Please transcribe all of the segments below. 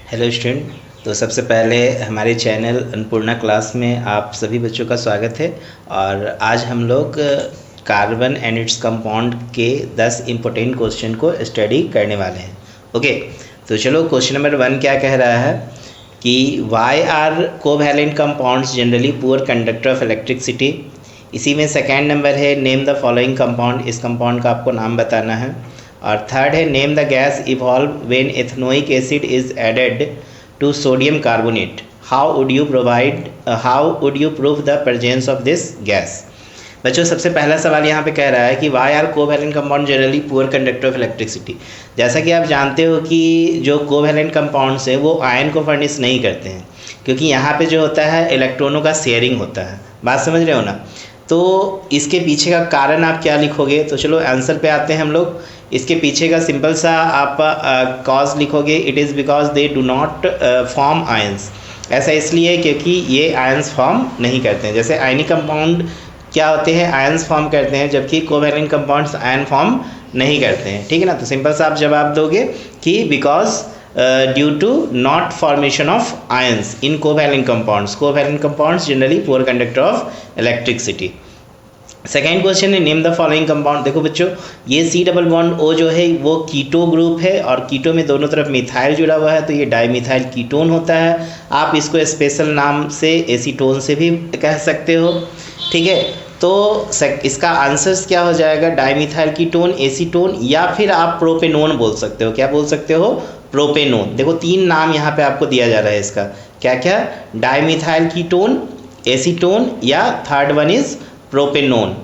Hello student. तो सबसे पहले हमारे चैनल अन्नपूर्णा क्लास में आप सभी बच्चों का स्वागत है। और आज हम लोग कार्बन एंड इट्स कंपाउंड के 10 इम्पोर्टेंट क्वेश्चन को स्टडी करने वाले हैं। ओके, तो चलो क्वेश्चन नंबर 1 क्या कह रहा है कि why are covalent compounds generally poor conductor of electricity. इसी में सेकेंड नंबर है नेम द फॉलोइंग कंपाउंड। इस कंपाउंड का आपको नाम बताना है। और थर्ड है name the gas evolve when ethanoic acid is added to sodium carbonate. How would you prove the presence of this gas. बच्चों, सबसे पहला सवाल यहाँ पे कह रहा है कि why are covalent compound generally poor conductor of electricity. जैसा कि आप जानते हो कि जो कोवैलेंट कंपाउंड्स हैं वो आयन को फर्निश नहीं करते हैं, क्योंकि यहाँ पे जो होता है इलेक्ट्रॉनों का शेयरिंग होता है। बात समझ रहे हो ना। तो इसके पीछे का कारण आप क्या लिखोगे, तो चलो आंसर पे आते हैं हम लोग। इसके पीछे का सिंपल सा आप कॉज लिखोगे, it is because they do not form ions. ऐसा इसलिए क्योंकि ये आयंस फॉर्म नहीं करते हैं। जैसे आयनिक कंपाउंड क्या होते हैं, आयंस फॉर्म करते हैं, जबकि कोवैलेंट कंपाउंड्स आयन फॉर्म नहीं करते हैं। ठीक है ना। तो सिंपल सा आप जवाब दोगे कि because due to not formation of ions in covalent compounds. Covalent compounds generally poor conductor of electricity. Second question है नेम द फॉलोइंग कंपाउंड। देखो बच्चों, ये C डबल बॉन्ड O जो है वो कीटो ग्रुप है, और कीटो में दोनों तरफ मिथाइल जुड़ा हुआ है, तो ये डाईमिथाइल कीटोन होता है। आप इसको स्पेशल नाम से एसीटोन से भी कह सकते हो। ठीक है, तो इसका आंसर्स क्या हो जाएगा, डाईमिथाइल कीटोन, एसीटोन, या फिर आप प्रोपेनोन बोल सकते हो। क्या बोल सकते हो, प्रोपेनोन। देखो 3 नाम यहाँ पे आपको दिया जा रहा है इसका, क्या क्या, डाईमिथाइल कीटोन, एसीटोन, या थर्ड वन इज प्रोपेनोन।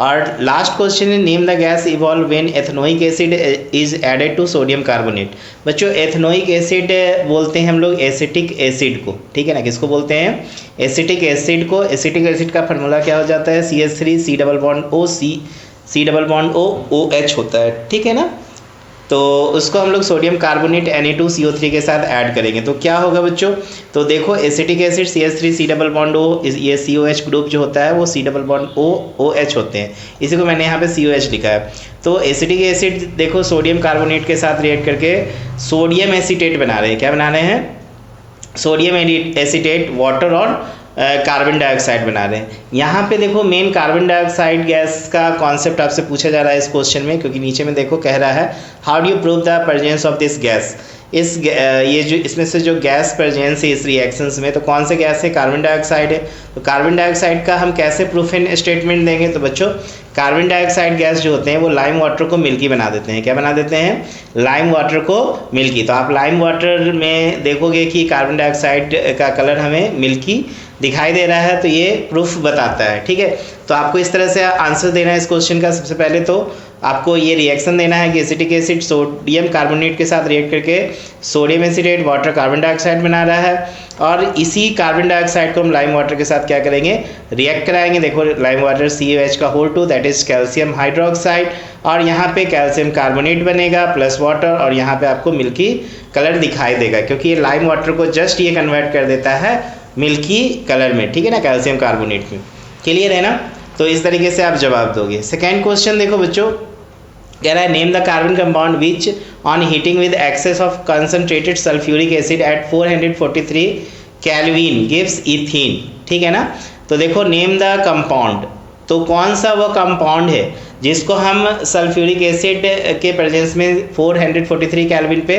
और लास्ट क्वेश्चन है name the gas evolve when ethanoic acid is added to sodium carbonate. बच्चों, एथनोइक एसिड बोलते हैं हम लोग एसिटिक एसिड को। ठीक है ना। किसको बोलते हैं, एसिटिक एसिड को। एसिटिक एसिड का फार्मूला क्या हो जाता है, CH3 C double bond O C double bond O OH होता है। ठीक है ना। तो उसको हम लोग सोडियम कार्बोनेट Na2CO3 के साथ ऐड करेंगे तो क्या होगा बच्चों, तो देखो acetic acid CH3 C double bond O, ये COH ग्रुप जो होता है वो C double bond O OH होते हैं। इसी को मैंने यहाँ पे COH लिखा है। तो एसिटिक एसिड देखो सोडियम कार्बोनेट के साथ रिएक्ट करके सोडियम एसीटेट बना रहे हैं। क्या बना रहे हैं, सोडियम एसीटेट, वाटर और कार्बन डाइऑक्साइड बना रहे हैं। यहाँ पे देखो मेन कार्बन डाइऑक्साइड गैस का कॉन्सेप्ट आपसे पूछा जा रहा है इस क्वेश्चन में, क्योंकि नीचे में देखो कह रहा है how do you prove the presence of this gas. ये जो इसमें से जो गैस प्रेजेंस है इस रिएक्शंस में, तो कौन से गैस है, कार्बन डाइऑक्साइड है। तो कार्बन डाइऑक्साइड का हम कैसे प्रूफ एंड स्टेटमेंट देंगे, तो बच्चों कार्बन डाइऑक्साइड गैस जो होते हैं वो लाइम वाटर को मिल्की बना देते हैं। क्या बना देते हैं, लाइम वाटर को मिल्की। तो आप लाइम वाटर में देखोगे कि कार्बन डाइऑक्साइड का कलर हमें मिल्की दिखाई दे रहा है, तो ये प्रूफ बताता है। ठीक है, तो आपको इस तरह से आंसर देना है इस क्वेश्चन का। सबसे पहले तो आपको ये रिएक्शन देना है कि एसिटिक एसिड सोडियम कार्बोनेट के साथ रिएक्ट करके sodium acetate water carbon dioxide बना रहा है, और इसी कार्बन डाइऑक्साइड को हम लाइम वाटर के साथ क्या करेंगे, रिएक्ट कराएंगे। देखो लाइम वाटर COH का whole 2 that is calcium hydroxide, और यहाँ पे कैल्शियम कार्बोनेट बनेगा प्लस वाटर, और यहाँ पे आपको मिल्की कलर दिखाई देगा, क्योंकि ये लाइम वाटर को जस्ट ये कन्वर्ट कर देता है मिल्की कलर में। ठीक है ना, कैल्शियम कार्बोनेट में। क्लियर है ना। तो इस तरीके से आप जवाब दोगे। सेकेंड क्वेश्चन देखो बच्चों, कह रहा है name the carbon compound which on heating with excess of concentrated sulphuric acid at 443 kelvin gives ethene. ठीक है ना। तो देखो नेम द कंपाउंड, तो कौन सा वो कंपाउंड है जिसको हम सल्फ्यूरिक एसिड के प्रेजेंस में 443 केल्विन पे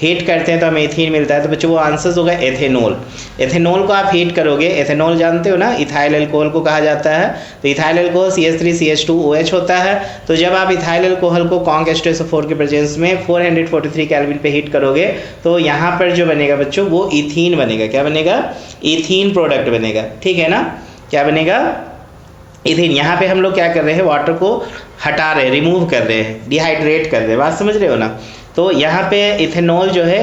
हीट करते हैं तो हमें इथीन मिलता है। तो बच्चों वो आंसर होगा एथेनॉल। एथेनॉल को आप हीट करोगे, एथेनॉल जानते हो ना, इथाइल अल्कोहल को कहा जाता है। तो इथाइल अल्कोहल CH3CH2OH होता है। तो जब आप इथाइल अल्कोहल को कॉन्क H2SO4 के प्रेजेंस में 443 केल्विन पे हीट करोगे तो यहाँ पर जो बनेगा बच्चों वो इथीन बनेगा। क्या बनेगा, इथीन प्रोडक्ट बनेगा। ठीक है ना। क्या बनेगा, इथीन। यहाँ पे हम लोग क्या कर रहे हैं, वाटर को हटा रहे हैं, रिमूव कर रहे हैं, डिहाइड्रेट कर रहे हैं। बात समझ रहे हो ना। तो यहाँ पे इथेनॉल जो है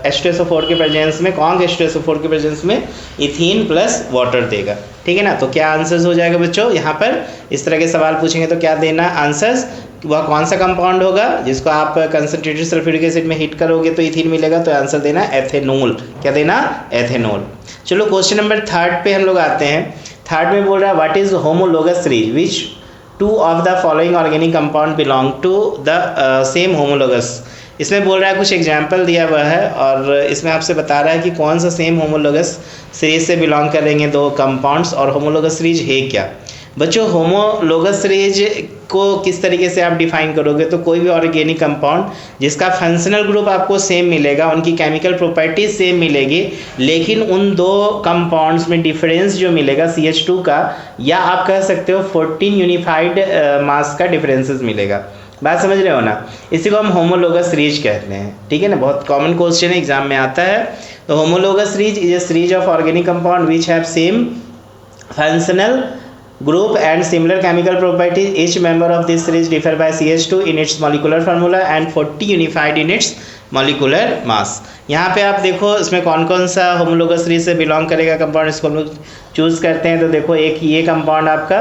H2SO4 के प्रेजेंस में, कॉन्क H2SO4 के प्रेजेंस में इथीन प्लस वाटर देगा। ठीक है ना। तो क्या आंसर्स हो जाएगा बच्चों, यहाँ पर इस तरह के सवाल पूछेंगे तो क्या देना आंसर्स, वह कौन सा कंपाउंड होगा जिसको आप कंसनट्रेटेड सल्फ्यूरिक एसिड में हीट करोगे तो इथीन मिलेगा, तो आंसर देना एथेनॉल। क्या देना, एथेनॉल। चलो क्वेश्चन नंबर 3 पे हम लोग आते हैं। 3 में बोल रहा है what is homologous series which 2 of the following organic compound belong to the same homologous इसमें बोल रहा है, कुछ एग्जाम्पल दिया हुआ है और इसमें आपसे बता रहा है कि कौन सा सेम होमोलोगस सीरीज से बिलोंग करेंगे दो कंपाउंड्स, और होमोलोगस सीरीज है क्या। बच्चों होमोलोगस सीरीज को किस तरीके से आप डिफाइन करोगे, तो कोई भी ऑर्गेनिक कंपाउंड जिसका फंक्शनल ग्रुप आपको सेम मिलेगा, उनकी केमिकल प्रॉपर्टीज सेम मिलेगी, लेकिन उन दो कंपाउंड्स में डिफरेंस जो मिलेगा CH2 का, या आप कह सकते हो 14 यूनिफाइड मास का डिफरेंसेस मिलेगा। बात समझ रहे हो ना, इसी को हम होमोलोगस सीरीज कहते हैं। ठीक है ना, बहुत कॉमन क्वेश्चन है, एग्जाम में आता है। तो homologous series is a series of organic compound which have same functional group and similar chemical properties. Each member of this series differ by CH2 in its molecular formula and 40 unified in its molecular mass. यहाँ पे आप देखो इसमें कौन कौन सा homologous series से belong करेगा कंपाउंड, इसको हम लोग चूज़ करते हैं। तो देखो एक ये कंपाउंड आपका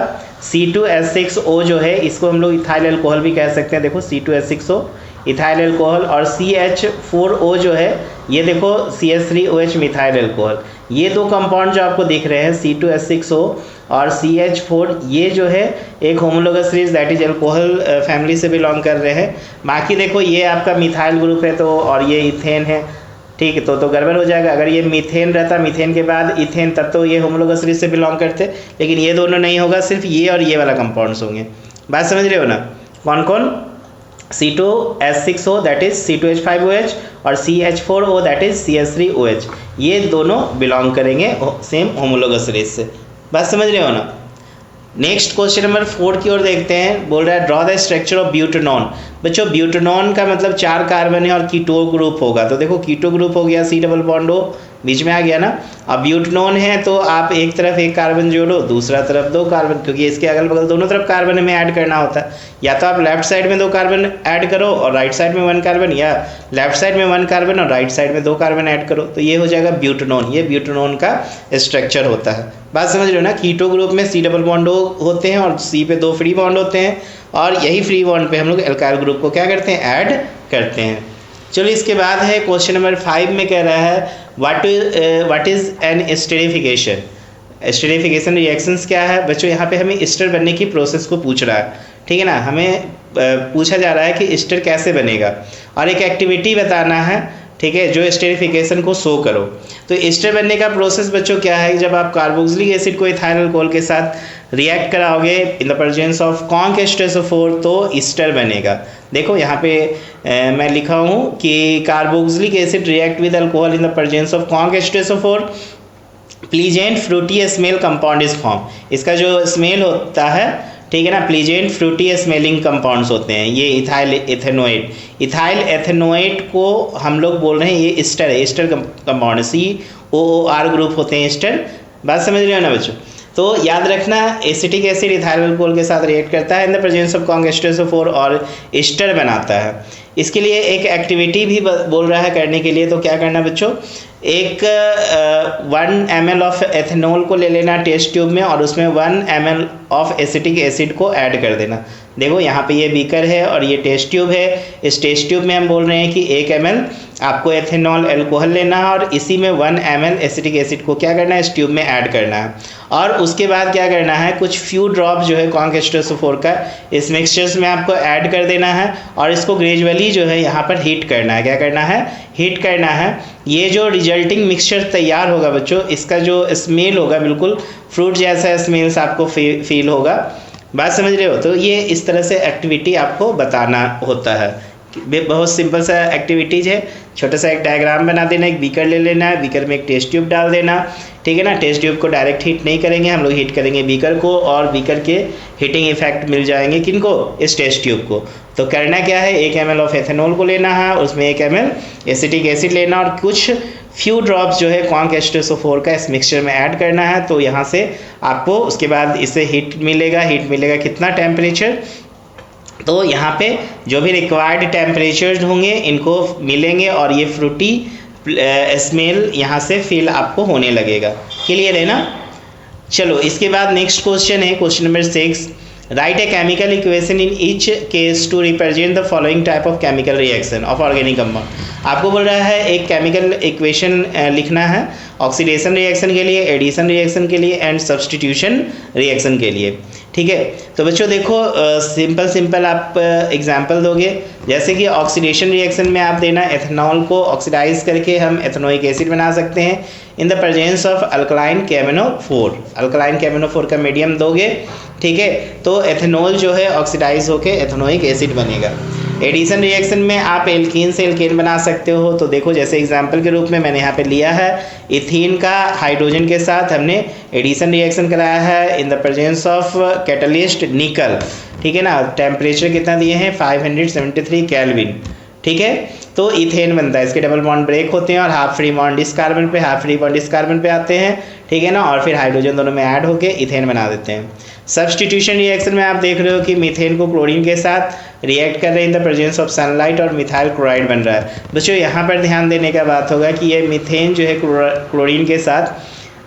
C2H6O जो है, इसको हम लोग इथाइल अल्कोहल भी कह सकते हैं। देखो C2H6O इथाइल अल्कोहल, और CH4O जो है ये देखो CH3OH मिथाइल अल्कोहल। ये दो कंपाउंड जो आपको दिख रहे हैं C2H6O और CH4, ये जो है एक homologous series that is alcohol family से बिलोंग कर रहे हैं। बाकी देखो ये आपका मिथाइल ग्रुप है, तो और ये इथेन है। ठीक है, तो गड़बड़ हो जाएगा। अगर ये मीथेन रहता, मीथेन के बाद इथेन, तब तो ये होमोलोगस सीरीज से बिलोंग करते, लेकिन ये दोनों नहीं होगा, सिर्फ ये और ये वाला कंपाउंड्स होंगे। बात समझ रहे हो ना, कौन कौन, C2H6O दैट इज C2H5OH और CH4O दैट इज CH3OH, ये दोनों बिलोंग करेंगे सेम होमोलोगस सीरीज से। बात समझ रहे हो ना। नेक्स्ट क्वेश्चन नंबर 4 की ओर देखते हैं। बोल रहा है draw the structure of butanone. बच्चों ब्यूटेनॉन का मतलब 4 कार्बन है और कीटो ग्रुप होगा। तो देखो कीटो ग्रुप हो गया, C डबल बॉन्ड O बीच में आ गया ना। अब ब्यूटेनॉन है तो आप एक तरफ एक कार्बन जोड़ो, दूसरा तरफ 2 कार्बन, क्योंकि इसके अगल बगल दोनों तरफ कार्बन में ऐड करना होता है। या तो आप लेफ्ट साइड में 2 कार्बन ऐड करो और राइट साइड में 1 कार्बन, या लेफ्ट साइड में 1 कार्बन और राइट साइड में 2 कार्बन ऐड करो, तो ये हो जाएगा ब्यूटेनॉन। ये ब्यूटेनॉन का स्ट्रक्चर होता है। बात समझ रहे हो ना। कीटो ग्रुप में C डबल बॉन्ड O होते हैं और C पे 2 फ्री बॉन्ड होते हैं, और यही फ्री बॉन्ड पे हम लोग एल्काइल ग्रुप को क्या करते हैं, ऐड करते हैं। चलो इसके बाद है क्वेश्चन नंबर 5 में कह रहा है what is an esterification. Esterification reactions क्या है बच्चों, यहाँ पे हमें एस्टर बनने की प्रोसेस को पूछ रहा है। ठीक है ना, हमें पूछा जा रहा है कि एस्टर कैसे बनेगा और एक एक्टिविटी बताना है, ठीक है, जो एस्टरिफिकेशन को शो करो। तो एस्टर बनने का प्रोसेस बच्चों क्या है, जब आप कार्बोक्सिलिक एसिड को इथाइल अल्कोहल के साथ रिएक्ट कराओगे in the presence of conc H2SO4 तो एस्टर बनेगा। देखो यहाँ पे मैं लिखा हूँ कि carboxylic acid react with alcohol in the presence of conc H2SO4 pleasant Frooti smell compound is form. इसका जो स्मेल होता है, ठीक है ना, प्लीजेंट फ्रूटी स्मेलिंग कंपाउंड्स होते हैं ये इथाइल एथेनोएट। इथाइल एथेनोएट को हम लोग बोल रहे हैं ये एस्टर है, एस्टर कंपाउंड COOR ग्रुप होते हैं एस्टर। बात समझ रहे हो ना बच्चों। तो याद रखना एसिटिक एसिड इथाइल अल्कोहल के साथ रिएक्ट करता है in the presence of conc H2SO4 और एस्टर बनाता है। इसके लिए एक एक्टिविटी भी बोल रहा है करने के लिए, तो क्या करना बच्चों, एक 1 ml ऑफ एथेनॉल को ले लेना टेस्ट ट्यूब में और उसमें 1 ml ऑफ एसिटिक एसिड को ऐड कर देना। देखो यहाँ पे ये बीकर है और ये टेस्ट ट्यूब है। इस टेस्ट ट्यूब में हम बोल रहे हैं कि 1 ml आपको एथेनॉल अल्कोहल लेना है और इसी में 1 ml एसिटिक एसिड को क्या करना है, इस ट्यूब में ऐड करना है। और उसके बाद क्या करना है, कुछ फ्यू ड्रॉप जो है कॉन्क H2SO4 का इस मिक्सचर्स में आपको ऐड कर देना है और इसको ग्रेजुअली जो है यहाँ पर हीट करना है। क्या करना है, हीट करना है। ये जो रिजल्टिंग मिक्सचर तैयार होगा बच्चों, इसका जो स्मेल होगा बिल्कुल फ्रूट जैसा स्मेल्स आपको फील होगा। बात समझ रहे हो। तो ये इस तरह से एक्टिविटी आपको बताना होता है। बहुत सिंपल सा एक्टिविटीज़ है। छोटा सा एक डायग्राम बना देना, एक बीकर ले लेना है, बीकर में एक टेस्ट ट्यूब डाल देना, ठीक है ना। टेस्ट ट्यूब को डायरेक्ट हीट नहीं करेंगे हम लोग, हीट करेंगे बीकर को और बीकर के हीटिंग इफेक्ट मिल जाएंगे किनको, इस टेस्ट ट्यूब को। तो करना क्या है, 1 ml ऑफ एथेनॉल को लेना है, उसमें 1 ml एसिटिक एसिड लेना और कुछ फ्यू ड्रॉप्स जो है कॉन्क H2SO4 का इस मिक्सचर में ऐड करना है। तो यहाँ से आपको उसके बाद इससे हीट मिलेगा कितना, टेम्परेचर। तो यहाँ पे जो भी रिक्वायर्ड टेम्परेचर होंगे इनको मिलेंगे और ये फ्रूटी स्मेल यहाँ से फील आपको होने लगेगा। क्लियर है ना। चलो इसके बाद नेक्स्ट क्वेश्चन है, question number 6। Write a chemical equation in each case to represent the following type of chemical reaction of organic compound. आपको बोल रहा है एक केमिकल इक्वेशन लिखना है ऑक्सीडेशन रिएक्शन के लिए, एडिशन रिएक्शन के लिए एंड सब्स्टिट्यूशन रिएक्शन के लिए। ठीक है, तो बच्चों देखो सिंपल आप एग्जांपल दोगे, जैसे कि ऑक्सीडेशन रिएक्शन में आप देना एथेनॉल को ऑक्सीडाइज करके हम एथेनोइक एसिड बना सकते हैं in the presence of alkaline KMnO4। Alkaline KMnO4 का मीडियम दोगे, ठीक है, तो एथेनॉल जो है ऑक्सीडाइज होकर एथेनोइक एसिड बनेगा। एडिशन रिएक्शन में आप एल्कीन से एल्केन बना सकते हो, तो देखो जैसे एग्जांपल के रूप में मैंने यहाँ पे लिया है इथीन का हाइड्रोजन के साथ हमने एडिशन रिएक्शन कराया है in the presence of catalyst निकल। ठीक है ना, टेम्परेचर कितना दिए हैं 573 केल्विन। ठीक है, तो इथेन बनता है, इसके डबल बॉन्ड ब्रेक होते हैं और हाफ फ्री बॉन्ड इस कार्बन पे, हाफ फ्री बॉन्ड इस कार्बन पे आते हैं। ठीक है ना, और फिर हाइड्रोजन दोनों में ऐड होके इथेन बना देते हैं। सब्स्टिट्यूशन रिएक्शन में आप देख रहे हो कि मीथेन को क्लोरीन के साथ रिएक्ट कर रहे हैं in the presence of sunlight और मिथाइल क्लोराइड बन रहा है। बच्चों यहाँ पर ध्यान देने का बात होगा कि ये मीथेन जो है क्लोरीन के साथ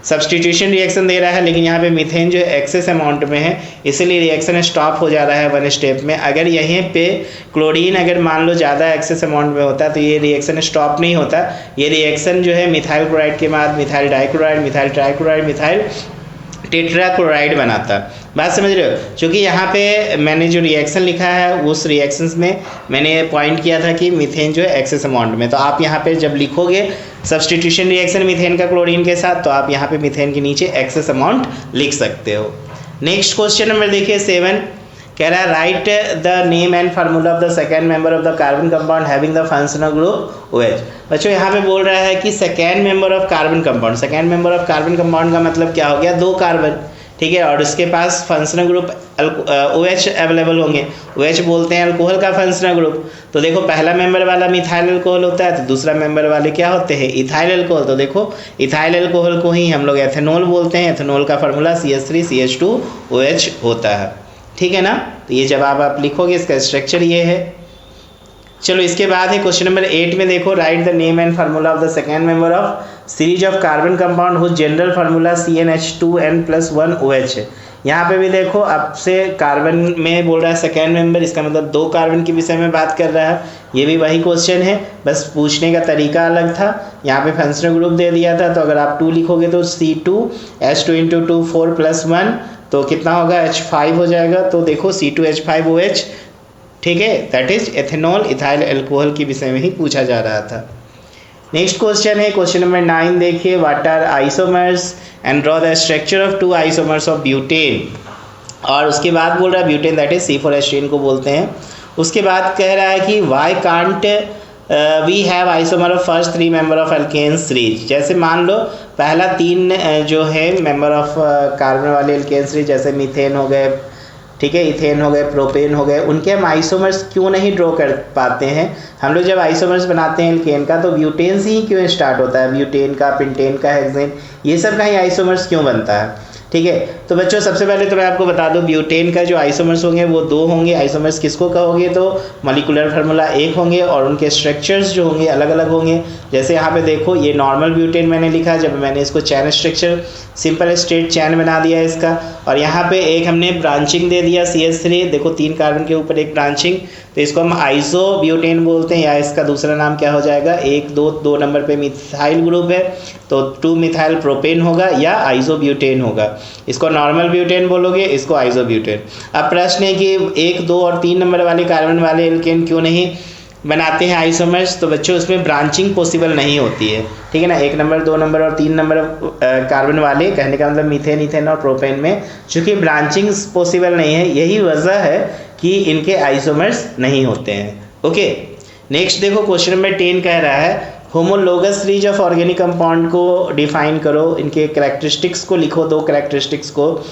सब्स्टिट्यूशन रिएक्शन दे रहा है, लेकिन यहाँ पे मीथेन जो एक्सेस अमाउंट में है, इसलिए रिएक्शन स्टॉप हो जा रहा है वन स्टेप में। अगर यहीं पे क्लोरीन अगर मान लो ज़्यादा एक्सेस अमाउंट में होता तो ये रिएक्शन स्टॉप नहीं होता, ये रिएक्शन जो है मिथाइल क्लोराइड के बाद methyl dichloride, methyl trichloride, methyl tetrachloride बनाता। बात समझ रहे हो? क्योंकि यहाँ पे मैंने जो रिएक्शन लिखा है उस रिएक्शंस में मैंने पॉइंट किया था कि मीथेन जो है एक्सेस अमाउंट में, तो आप यहाँ पे जब लिखोगे सब्स्टिट्यूशन रिएक्शन मीथेन का क्लोरीन के साथ, तो आप यहाँ पे मीथेन के नीचे एक्सेस अमाउंट लिख सकते हो। नेक्स्ट क्वेश्चन नंबर देखिए 7, कह रहा है right the name and formula of the second member of the carbon compound having the functional group OH। बच्चों यहाँ पे बोल रहा है कि second member of carbon compound, second member of carbon compound का मतलब क्या हो गया, 2 कार्बन। ठीक है, और उसके पास फंक्शनल ग्रुप OH अवेलेबल होंगे। OH बोलते हैं अल्कोहल का फंक्शनल ग्रुप। तो देखो पहला मेंबर वाला मिथाइल अल्कोहल होता है, तो दूसरा मेंबर वाले क्या होते हैं, इथाइल अल्कोहल। तो देखो इथाइल अल्कोहल को ही हम लोग एथेनॉल बोलते हैं। एथेनॉल का फार्मूला CH3CH2OH होता है। ठीक है ना, तो ये जब आप लिखोगे इसका स्ट्रक्चर ये है। चलो इसके बाद है क्वेश्चन नंबर 8 में देखो write the name and formula of the second member of series of carbon compound whose general formula CnH2n+1OH है। यहाँ पे भी देखो आपसे कार्बन में बोल रहा है सेकेंड मेंबर, इसका मतलब 2 कार्बन के विषय में बात कर रहा है। ये भी वही क्वेश्चन है, बस पूछने का तरीका अलग था। यहाँ पे फंक्शनल ग्रुप दे दिया था, तो अगर आप 2 लिखोगे तो C2H2 4+1 तो कितना होगा H5 हो जाएगा। तो देखो C2H5OH, ठीक है, that is ethanol ethyl alcohol के विषय में ही पूछा जा रहा था। नेक्स्ट क्वेश्चन है क्वेश्चन नंबर 9 देखिए what are isomers and draw the structure of 2 isomers of butane. और उसके बाद बोल रहा है ब्यूटेन दैट इज C4H10 को बोलते हैं। उसके बाद कह रहा है कि why can't we have isomer of first 3 member of alkane series. जैसे मान लो पहला 3 जो है मेंबर ऑफ कार्बन वाले एल्केन सीरीज, जैसे मीथेन हो गए, ठीक है, इथेन हो गए, प्रोपेन हो गए, उनके हम आइसोमर्स क्यों नहीं ड्रॉ कर पाते हैं। हम लोग जब आइसोमर्स बनाते हैं एल्केन का तो ब्यूटेन से ही क्यों स्टार्ट होता है, ब्यूटेन का, पेंटेन का, हेक्सेन, ये सब का ही आइसोमर्स क्यों बनता है। ठीक है, तो बच्चों सबसे पहले तो मैं आपको बता दूं ब्यूटेन का जो आइसोमर्स होंगे वो 2 होंगे। आइसोमर्स किसको कहोगे, तो मॉलिक्यूलर फार्मूला 1 होंगे और उनके स्ट्रक्चर्स जो होंगे अलग अलग होंगे। जैसे यहाँ पे देखो ये नॉर्मल ब्यूटेन मैंने लिखा, जब मैंने इसको चैन स्ट्रक्चर सिंपल स्ट्रेट चैन बना दिया इसका, और यहाँ पे एक हमने ब्रांचिंग दे दिया CH3, देखो 3 कार्बन के ऊपर एक ब्रांचिंग, तो इसको हम आइसो ब्यूटेन बोलते हैं, या इसका दूसरा नाम क्या हो जाएगा, 2 नंबर पे मिथाइल ग्रुप है तो 2 मिथाइल प्रोपेन होगा या आइसो ब्यूटेन होगा। इसको नॉर्मल ब्यूटेन बोलोगे, इसको आइसो ब्यूटेन। अब प्रश्न है कि 1, 2 और 3 नंबर वाले कार्बन वाले एल्केन क्यों नहीं बनाते हैं आइसोमर्स। तो बच्चों उसमें ब्रांचिंग पॉसिबल नहीं होती है, ठीक है ना। 1 नंबर, 2 नंबर और 3 नंबर कार्बन वाले, कहने का मतलब मीथेन, इथेन और प्रोपेन में चूँकि ब्रांचिंग पॉसिबल नहीं है, यही वजह है कि इनके आइसोमर्स नहीं होते हैं। ओके, नेक्स्ट देखो क्वेश्चन नंबर 10 कह रहा है homologous series of organic compound को डिफाइन करो, इनके कैरेक्टरिस्टिक्स को लिखो, 2 कैरेक्टरिस्टिक्स को,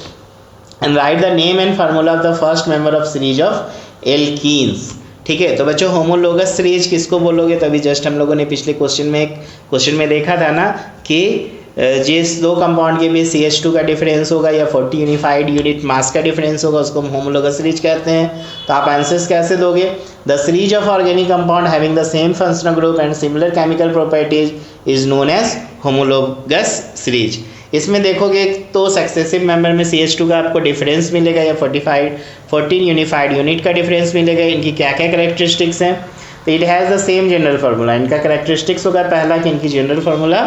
and right the name and formula of the first member of series of alkenes. ठीक है, तो बच्चों होमोलोगस सीरीज किसको बोलोगे, तो अभी जस्ट हम लोगों ने पिछले क्वेश्चन में देखा था ना कि जिस 2 कंपाउंड के बीच CH2 का डिफरेंस होगा या 40 यूनिफाइड यूनिट मास का डिफरेंस होगा उसको हम होमोलोगस सीरीज कहते हैं। तो आप आंसर्स कैसे दोगे, the series of organic compound having the same functional group and similar chemical properties is known as homologous series. इसमें देखोगे तो सक्सेसिव मेंबर में CH2 का आपको डिफरेंस मिलेगा या 14 यूनिफाइड यूनिट का डिफरेंस मिलेगा। इनकी क्या क्या कैरेक्टरिस्टिक्स हैं, तो it has the same general formula. इनका कैरेक्टरिस्टिक्स होगा पहला कि इनकी जनरल फार्मूला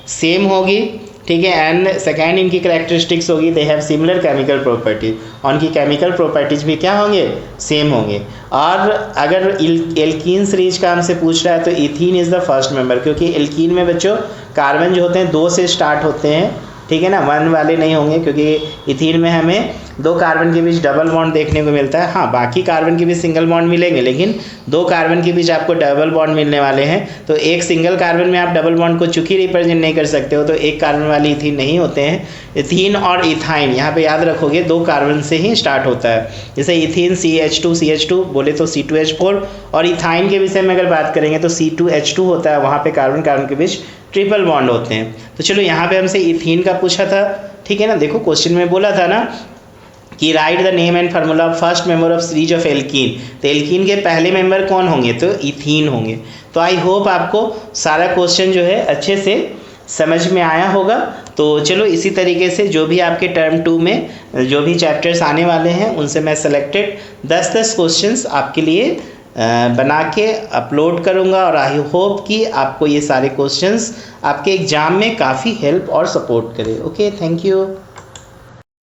सेम होगी, ठीक है। एंड सेकेंड इनकी करेक्टरिस्टिक्स होगी, they have similar chemical property, और उनकी केमिकल प्रॉपर्टीज भी क्या होंगे, सेम होंगे। और अगर एल्कीन सीरीज का हमसे पूछ रहा है तो ethene is the first member, क्योंकि एल्कीन में बच्चों कार्बन जो होते हैं 2 से स्टार्ट होते हैं, ठीक है ना, 1 वाले नहीं होंगे, क्योंकि इथीन में हमें 2 कार्बन के बीच डबल बॉन्ड देखने को मिलता है। हाँ, बाकी कार्बन के बीच सिंगल बॉन्ड मिलेंगे, लेकिन 2 कार्बन के बीच आपको डबल बॉन्ड मिलने वाले हैं। तो एक सिंगल कार्बन में आप डबल बॉन्ड को चूंकि रिप्रेजेंट नहीं कर सकते हो, तो एक कार्बन वाले इथीन नहीं होते हैं। इथीन और इथाइन यहाँ पे याद रखोगे 2 कार्बन से ही स्टार्ट होता है। जैसे इथीन CH2 बोले तो C2H4, और इथाइन के विषय में अगर बात करेंगे तो C2H2 होता है, वहाँ पे कार्बन कार्बन के बीच ट्रिपल बॉन्ड होते हैं। तो चलो यहाँ पे हमसे इथीन का पूछा था, ठीक है ना। देखो क्वेश्चन में बोला था ना कि right the name and formula of first member of series of alkene, तो एल्कीन के पहले मेंबर कौन होंगे, तो इथीन होंगे। तो आई होप आपको सारा क्वेश्चन जो है अच्छे से समझ में आया होगा। तो चलो इसी तरीके से जो भी आपके टर्म 2 में जो भी चैप्टर्स आने वाले हैं उनसे मैं सेलेक्टेड 10-10 क्वेश्चंस आपके लिए बना के अपलोड करूंगा, और आई होप कि आपको ये सारे क्वेश्चंस आपके एग्ज़ाम में काफ़ी हेल्प और सपोर्ट करें। Okay, thank you.